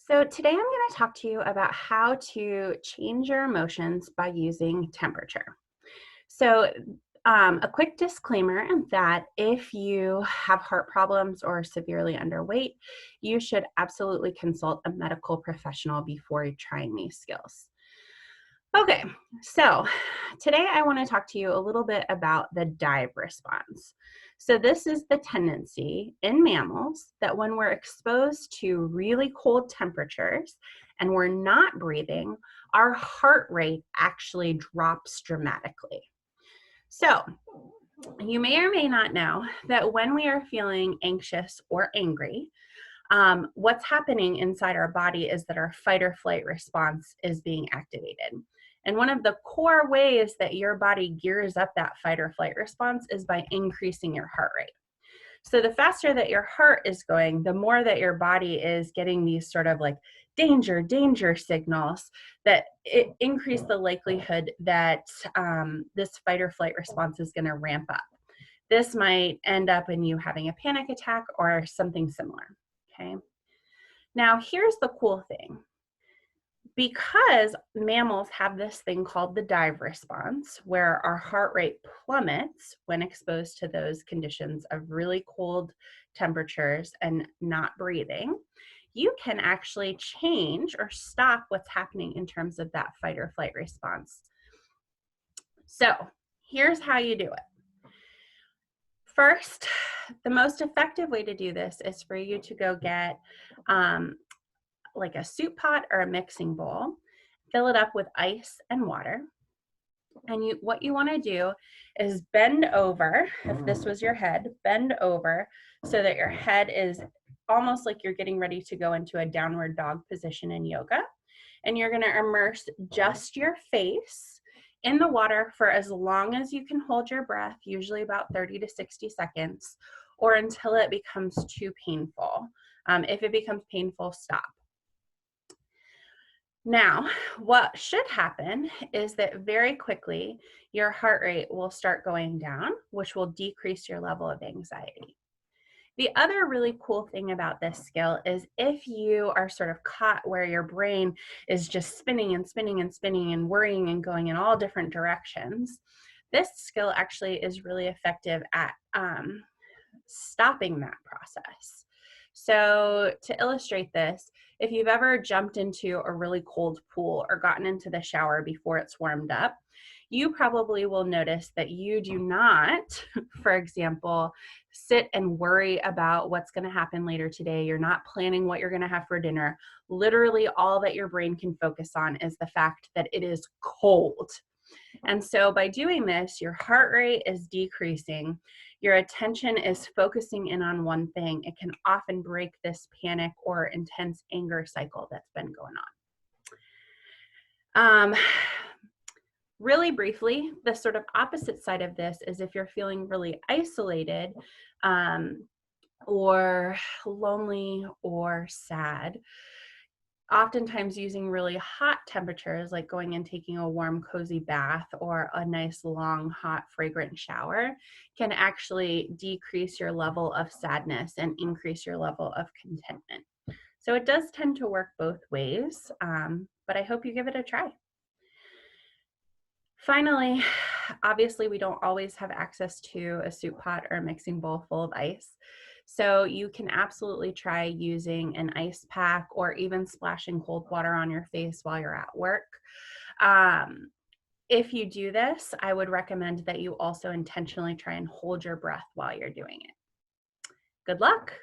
So today I'm going to talk to you about how to change your emotions by using temperature. So a quick disclaimer that if you have heart problems or are severely underweight, you should absolutely consult a medical professional before trying these skills. Okay, so today I want to talk to you a little bit about the dive response. So this is the tendency in mammals that when we're exposed to really cold temperatures and we're not breathing, our heart rate actually drops dramatically. So you may or may not know that when we are feeling anxious or angry, what's happening inside our body is that our fight or flight response is being activated. And one of the core ways that your body gears up that fight or flight response is by increasing your heart rate. So the faster that your heart is going, the more that your body is getting these sort of like danger, danger signals that it increase the likelihood that this fight or flight response is going to ramp up. This might end up in you having a panic attack or something similar. Okay. Now, here's the cool thing. Because mammals have this thing called the dive response, where our heart rate plummets when exposed to those conditions of really cold temperatures and not breathing, you can actually change or stop what's happening in terms of that fight or flight response. So here's how you do it. First, the most effective way to do this is for you to go get like a soup pot or a mixing bowl, fill it up with ice and water. And what you want to do is bend over. If this was your head, bend over so that your head is almost like you're getting ready to go into a downward dog position in yoga. And you're going to immerse just your face in the water for as long as you can hold your breath, usually about 30 to 60 seconds, or until it becomes too painful. If it becomes painful, stop. Now, what should happen is that very quickly your heart rate will start going down, which will decrease your level of anxiety. The other really cool thing about this skill is if you are sort of caught where your brain is just spinning and spinning and spinning and worrying and going in all different directions, this skill actually is really effective at stopping that process. So to illustrate this, if you've ever jumped into a really cold pool or gotten into the shower before it's warmed up, you probably will notice that you do not, for example, sit and worry about what's going to happen later today. You're not planning what you're going to have for dinner. Literally, all that your brain can focus on is the fact that it is cold. And so by doing this, your heart rate is decreasing. Your attention is focusing in on one thing. It can often break this panic or intense anger cycle that's been going on. Really briefly, the sort of opposite side of this is if you're feeling really isolated or lonely or sad, oftentimes using really hot temperatures, like going and taking a warm, cozy bath or a nice, long, hot, fragrant shower, can actually decrease your level of sadness and increase your level of contentment. So it does tend to work both ways, but I hope you give it a try. Finally, obviously, we don't always have access to a soup pot or a mixing bowl full of ice. So you can absolutely try using an ice pack or even splashing cold water on your face while you're at work. If you do this, I would recommend that you also intentionally try and hold your breath while you're doing it. Good luck.